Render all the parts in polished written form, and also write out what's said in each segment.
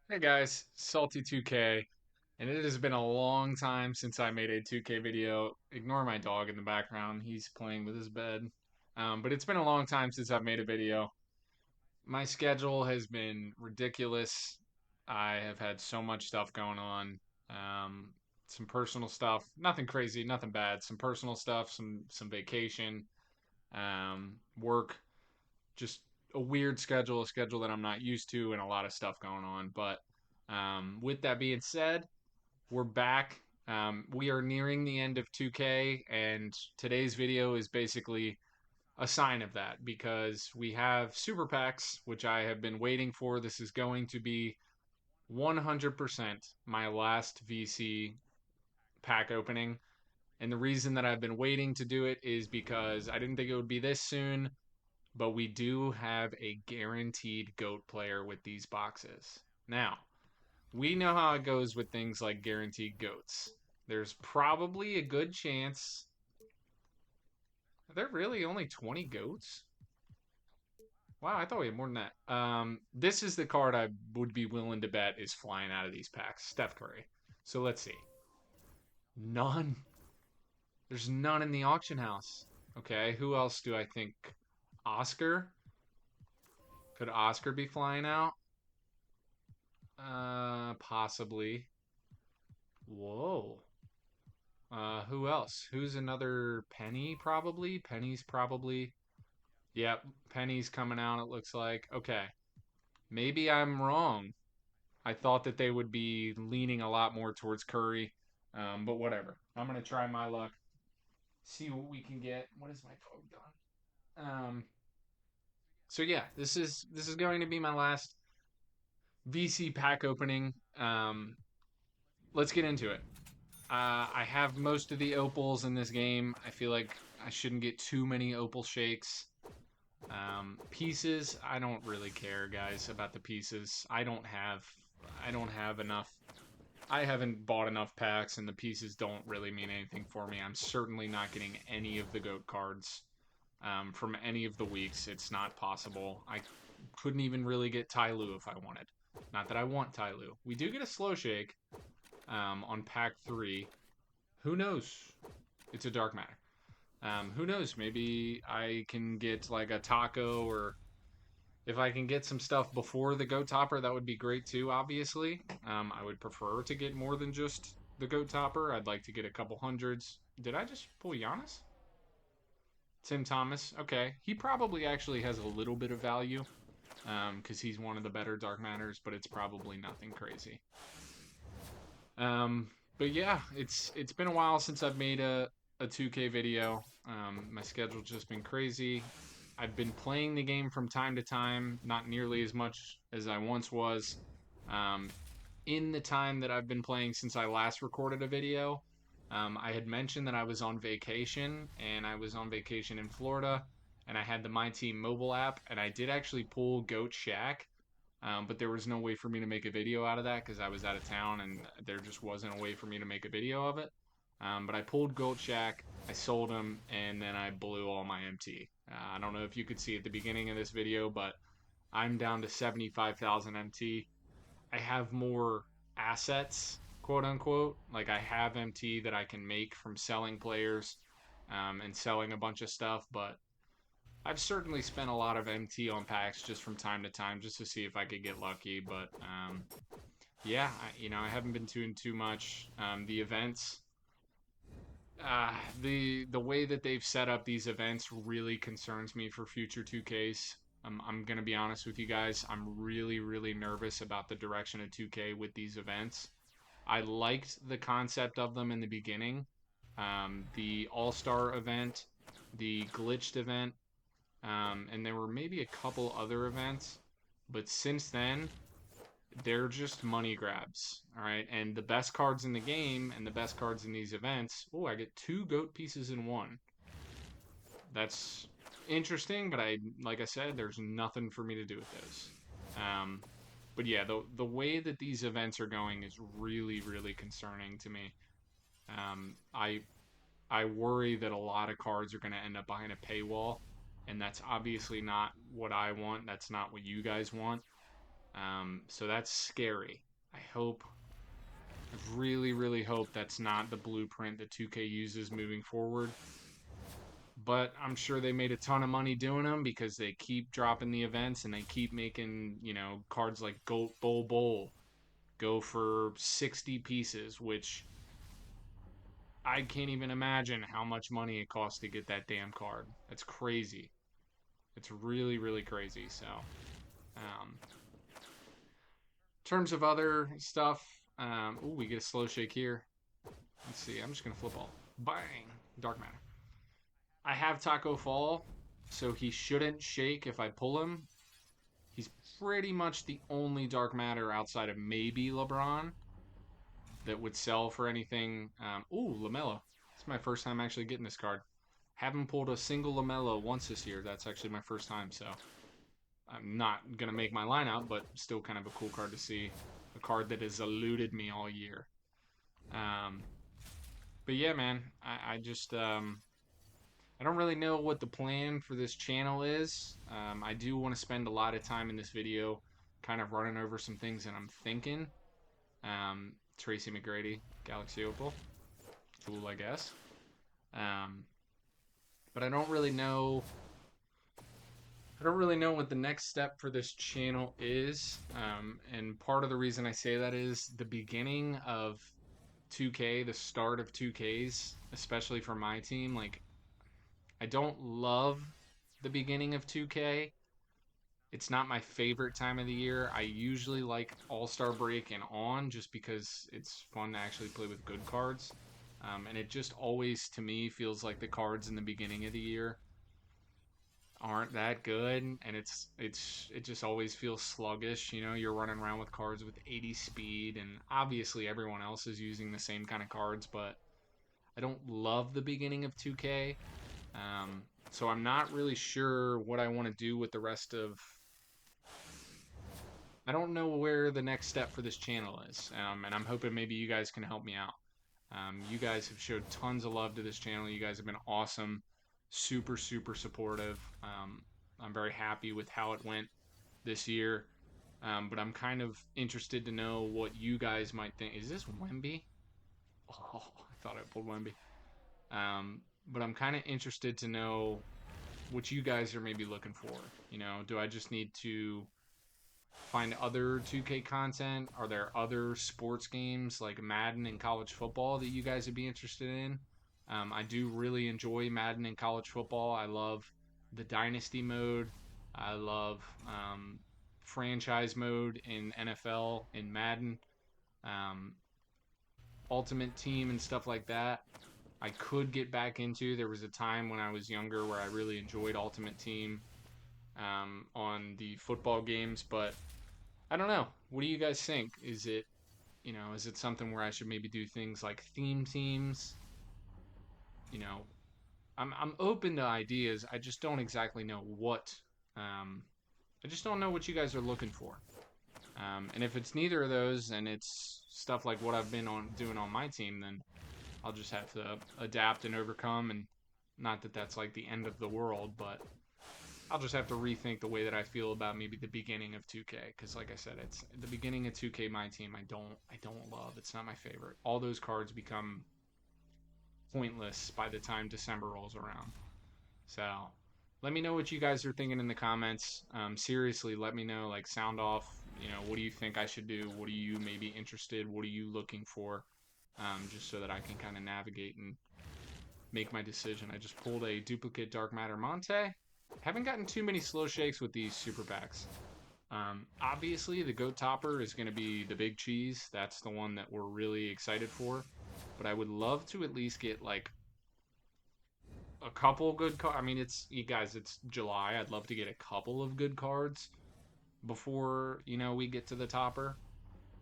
Hey guys, Salty 2K, and it has been a long time since I made a 2K video. Ignore my dog in the background, he's playing with his bed. But it's been a long time since I've made a video. My schedule has been ridiculous. I have had so much stuff going on. Um, some personal stuff, nothing crazy, nothing bad. Some personal stuff, some vacation, work, just a weird schedule, a schedule that I'm not used to, and a lot of stuff going on. But with that being said, we're back. We are nearing the end of 2K, and today's video is basically a sign of that because we have super packs, which I have been waiting for. This is going to be 100% my last VC pack opening. And the reason that I've been waiting to do it is because I didn't think it would be this soon, but we do have a guaranteed GOAT player with these boxes. Now, we know how it goes with things like guaranteed goats. There's probably a good chance. Are there really only 20 goats? Wow, I thought we had more than that. This is the card I would be willing to bet is flying out of these packs. Steph Curry. So let's see. None. There's none in the auction house. Okay, who else do I think? Oscar? Could Oscar be flying out? Possibly. Whoa. Who else? Who's another Penny? Probably. Penny's probably. Yep, Penny's coming out. It looks like. Okay, maybe I'm wrong. I thought that they would be leaning a lot more towards Curry, but whatever. I'm gonna try my luck. See what we can get. What is my dog done? So yeah, this is going to be my last VC pack opening. Let's get into it. I have most of the opals in this game. I feel like I shouldn't get too many opal shakes. Pieces, I don't really care, guys, about the pieces. I don't have enough. I haven't bought enough packs, and the pieces don't really mean anything for me. I'm certainly not getting any of the goat cards from any of the weeks. It's not possible. I couldn't even really get Ty Lue if I wanted. Not that I want Ty Lue. We do get a slow shake on pack 3. Who knows? It's a dark matter. Who knows? Maybe I can get like a taco, or if I can get some stuff before the goat topper, that would be great too. Obviously, I would prefer to get more than just the goat topper. I'd like to get a couple hundreds. Did I just pull Giannis? Tim Thomas. Okay, he probably actually has a little bit of value because he's one of the better dark matters, but it's probably nothing crazy. Um, but yeah, it's been a while since I've made a 2K video. My schedule's just been crazy. I've been playing the game from time to time, not nearly as much as I once was. Um, in the time that I've been playing since I last recorded a video, I had mentioned that I was on vacation, and I was on vacation in Florida, and I had the MyTeam mobile app, and I did actually pull Goat Shack, but there was no way for me to make a video out of that because I was out of town and there just wasn't a way for me to make a video of it. But I pulled Gold Shack, I sold him, and then I blew all my MT. I don't know if you could see at the beginning of this video, but I'm down to 75,000 MT. I have more assets, quote unquote. Like I have MT that I can make from selling players and selling a bunch of stuff, but I've certainly spent a lot of MT on packs just from time to time just to see if I could get lucky. But yeah, I haven't been doing too much. The events, the way that they've set up these events really concerns me for future 2Ks. I'm gonna be honest with you guys. I'm really nervous about the direction of 2K with these events. I liked the concept of them in the beginning. The All Star event, the glitched event, and there were maybe a couple other events, but since then, they're just money grabs. All right, and the best cards in the game and the best cards in these events. Oh, I get two goat pieces in one. That's interesting, but like I said, there's nothing for me to do with those. Um, but yeah, the way that these events are going is really concerning to me. Um, I I worry that a lot of cards are going to end up behind a paywall, and that's obviously not what I want. That's not what you guys want. So that's scary. I really, really hope that's not the blueprint that 2K uses moving forward. But I'm sure they made a ton of money doing them because they keep dropping the events and they keep making, cards like Goat Bowl go for 60 pieces, which I can't even imagine how much money it costs to get that damn card. That's crazy. It's really, really crazy. So, in terms of other stuff, we get a slow shake here. Let's see. I'm just gonna flip all. Bang! Dark matter. I have Taco Fall, so he shouldn't shake if I pull him. He's pretty much the only dark matter outside of maybe LeBron that would sell for anything. LaMelo. It's my first time actually getting this card. Haven't pulled a single LaMelo once this year. That's actually my first time, so I'm not going to make my lineup, but still kind of a cool card to see. A card that has eluded me all year. But yeah, man, I just I don't really know what the plan for this channel is. I do want to spend a lot of time in this video kind of running over some things that I'm thinking. Tracy McGrady, Galaxy Opal. Cool, I guess. But I don't really know. I don't really know what the next step for this channel is. And part of the reason I say that is the beginning of 2K, the start of 2Ks, especially for my team. Like, I don't love the beginning of 2K. It's not my favorite time of the year. I usually like All-Star Break and on just because it's fun to actually play with good cards. And it just always, to me, feels like the cards in the beginning of the year aren't that good, and it just always feels sluggish. You're running around with cards with 80 speed, and obviously everyone else is using the same kind of cards, but I don't love the beginning of 2K. So I'm not really sure what I want to do with the rest of. I don't know where the next step for this channel is, and I'm hoping maybe you guys can help me out. You guys have showed tons of love to this channel. You guys have been awesome, super, super supportive. I'm very happy with how it went this year, but I'm kind of interested to know what you guys might think. Is this Wemby? Oh, I thought I pulled Wemby. But I'm kind of interested to know what you guys are maybe looking for. Do I just need to find other 2K content? Are there other sports games like Madden and college football that you guys would be interested in? I do really enjoy Madden and college football. I love the dynasty mode. I love franchise mode in NFL in Madden, um, Ultimate Team and stuff like that. I could get back into. There was a time when I was younger where I really enjoyed Ultimate Team on the football games, but I don't know. What do you guys think? Is it something where I should maybe do things like theme teams? You know, I'm open to ideas. I just don't exactly know what. I just don't know what you guys are looking for. And if it's neither of those, and it's stuff like what I've been doing on my team, then I'll just have to adapt and overcome. And not that that's like the end of the world, but I'll just have to rethink the way that I feel about maybe the beginning of 2K, because like I said, it's the beginning of 2K MyTeam. I don't love. It's not my favorite. All those cards become pointless by the time December rolls around. So let me know what you guys are thinking in the comments. Seriously, let me know. Like, sound off. What do you think I should do? What are you maybe interested? What are you looking for? Just so that I can kind of navigate and make my decision. I just pulled a duplicate Dark Matter Monte. Haven't gotten too many slow shakes with these super packs. Obviously, the Goat Topper is going to be the big cheese. That's the one that we're really excited for. But I would love to at least get like a couple good cards. I mean, you guys, it's July. I'd love to get a couple of good cards before we get to the topper.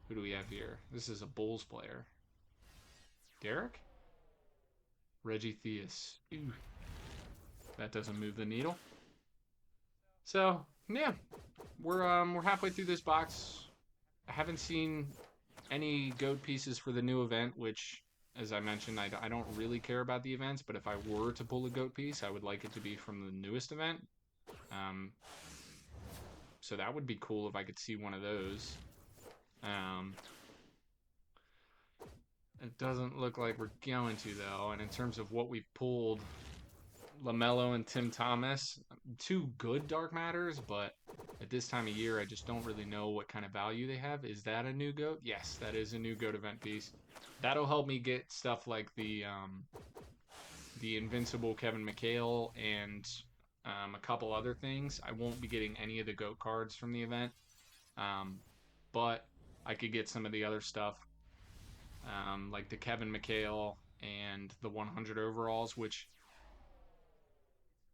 Who do we have here? This is a Bulls player. Derek? Reggie Theus. Ooh. That doesn't move the needle. So yeah, we're halfway through this box. I haven't seen any goat pieces for the new event, which, as I mentioned, I don't really care about the events, but if I were to pull a goat piece, I would like it to be from the newest event. So that would be cool if I could see one of those. Um, it doesn't look like we're going to, though. And in terms of what we've pulled, LaMelo and Tim Thomas, two good dark matters, but at this time of year, I just don't really know what kind of value they have. Is that a new GOAT? Yes, that is a new GOAT event piece. That'll help me get stuff like the Invincible Kevin McHale and a couple other things. I won't be getting any of the GOAT cards from the event, um, but I could get some of the other stuff, like the Kevin McHale and the 100 overalls, which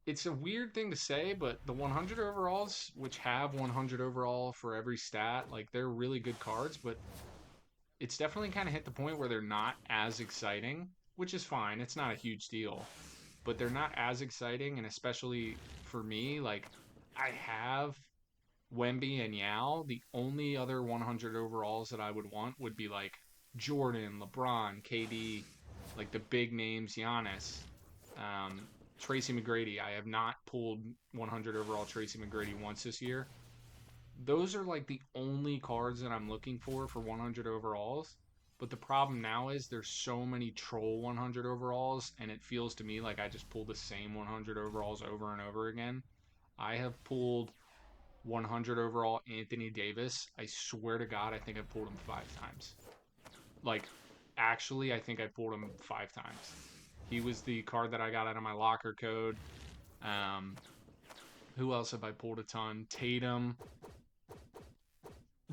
it's a weird thing to say, but the 100 overalls, which have 100 overall for every stat, like they're really good cards, but it's definitely kind of hit the point where they're not as exciting, which is fine. It's not a huge deal, but they're not as exciting, and especially for me, like I have Wemby and Yao. The only other 100 overalls that I would want would be like Jordan, LeBron, KD, like the big names, Giannis, um, Tracy McGrady. I have not pulled 100 overall Tracy McGrady once this year. Those are like the only cards that I'm looking for 100 overalls. But the problem now is there's so many troll 100 overalls, and it feels to me like I just pull the same 100 overalls over and over again. I have pulled 100 overall Anthony Davis. I swear to God, I think I pulled him 5 times. Like, actually, I think I pulled him 5 times. He was the card that I got out of my locker code. Um, who else have I pulled a ton? Tatum,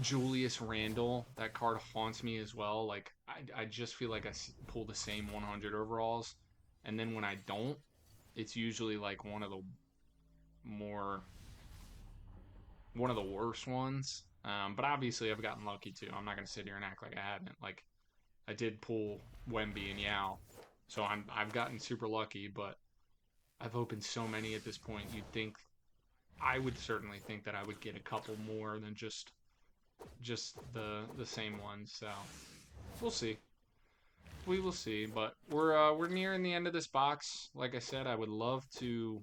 Julius Randle. That card haunts me as well. Like, I just feel like I pull the same 100 overalls. And then when I don't, it's usually like more one of the worst ones. But obviously, I've gotten lucky too. I'm not going to sit here and act like I haven't. Like, I did pull Wemby and Yao, so I've gotten super lucky. But I've opened so many at this point. You'd think I would certainly think that I would get a couple more than just the same ones. So we'll see. We will see. But we're nearing the end of this box. Like I said, I would love to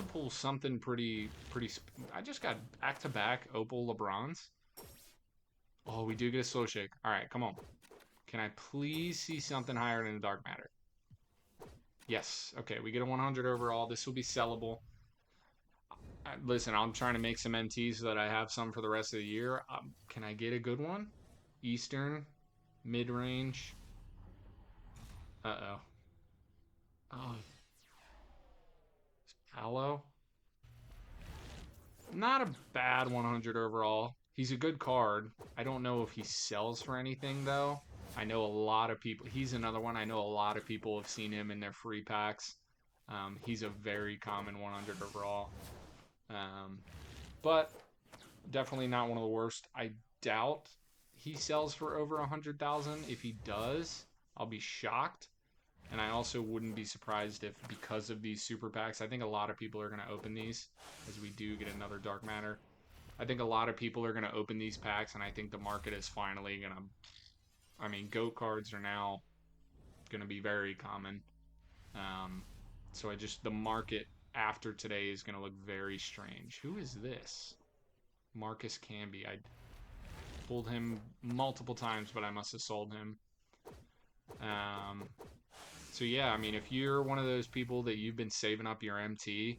pull something pretty. I just got back to back Opal LeBrons. Oh, we do get a slow shake. All right, come on. Can I please see something higher than a dark matter? Yes. Okay, we get a 100 overall. This will be sellable. Listen, I'm trying to make some MTs so that I have some for the rest of the year. Can I get a good one? Eastern, mid range. Uh oh. Oh, Hallow. Not a bad 100 overall. He's a good card. I don't know if he sells for anything though. I know a lot of people. He's another one. I know a lot of people have seen him in their free packs. He's a very common 100 overall, um, but definitely not one of the worst. I doubt he sells for over 100,000. If he does, I'll be shocked. And I also wouldn't be surprised if, because of these super packs, I think a lot of people are going to open these as we do get another dark matter. I think a lot of people are going to open these packs, and I think the market is finally going to. I mean, GOAT cards are now going to be very common. Um, so the market after today is going to look very strange. Who is this? Marcus Camby. I pulled him multiple times, but I must have sold him. So yeah, I mean, if you're one of those people that you've been saving up your MT,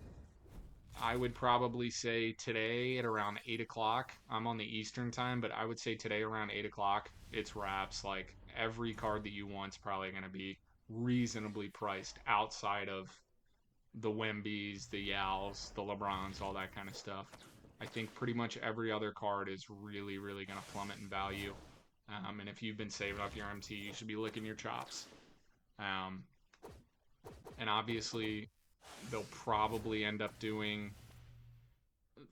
I would probably say today at around 8 o'clock. I'm on the Eastern time, but I would say today around 8 o'clock, it's wraps. Like every card that you want's probably going to be reasonably priced outside of the Wembys, the Yaos, the LeBrons, all that kind of stuff. I think pretty much every other card is really, really going to plummet in value. And if you've been saving up your MT, you should be licking your chops. Um, and obviously, they'll probably end up doing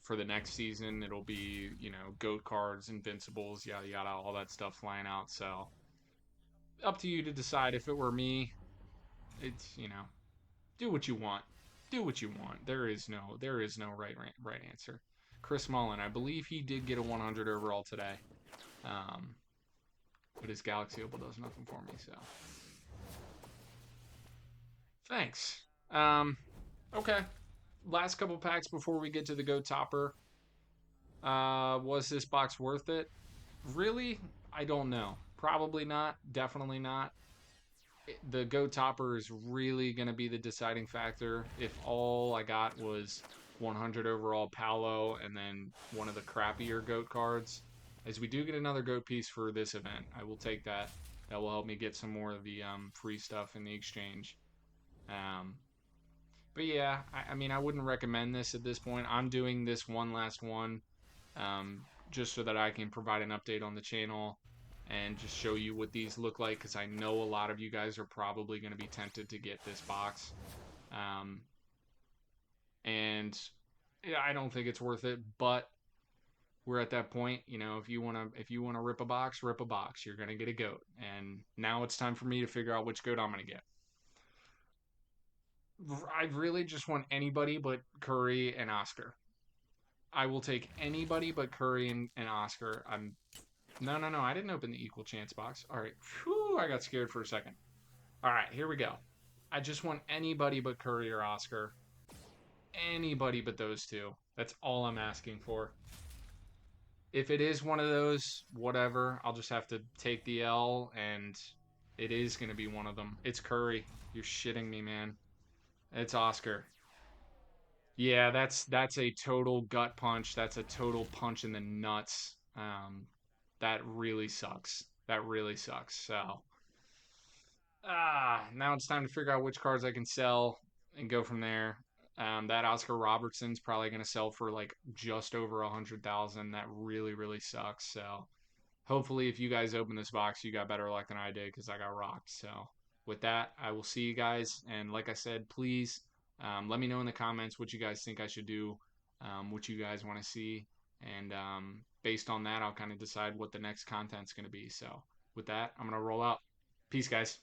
for the next season. It'll be GOAT cards, Invincibles, yada yada, all that stuff flying out. So up to you to decide. If it were me, it's do what you want. Do what you want. There is no right answer. Chris Mullen, I believe he did get a 100 overall today, but his Galaxy Opal does nothing for me. So thanks. Okay. last couple packs before we get to the Go Topper. Was this box worth it? Really? I don't know. Probably not. Definitely not. The Go Topper is really going to be the deciding factor. If all I got was 100 overall Paolo and then one of the crappier Goat cards, as we do get another Goat piece for this event, I will take that. That will help me get some more of the free stuff in the exchange. Um, but yeah, I mean, I wouldn't recommend this at this point. I'm doing this one last one just so that I can provide an update on the channel and just show you what these look like because I know a lot of you guys are probably going to be tempted to get this box. Um, and yeah, I don't think it's worth it, but we're at that point, you know, if you want to rip a box, rip a box. You're going to get a goat. And now it's time for me to figure out which goat I'm going to get. I really just want anybody but Curry and Oscar. I will take anybody but Curry and Oscar. No. I didn't open the equal chance box. All right. Whew, I got scared for a second. All right, here we go. I just want anybody but Curry or Oscar. Anybody but those two. That's all I'm asking for. If it is one of those, whatever. I'll just have to take the L, and it is going to be one of them. It's Curry. You're shitting me, man. It's Oscar. Yeah, that's a total gut punch. That's a total punch in the nuts. That really sucks. That really sucks. So, now it's time to figure out which cards I can sell and go from there. That Oscar Robertson's probably going to sell for like just over 100,000. That really, really sucks. So, hopefully, if you guys open this box, you got better luck than I did because I got rocked. So, with that, I will see you guys. And like I said, please let me know in the comments what you guys think I should do, what you guys want to see. And based on that, I'll kind of decide what the next content's going to be. So, with that, I'm going to roll out. Peace, guys.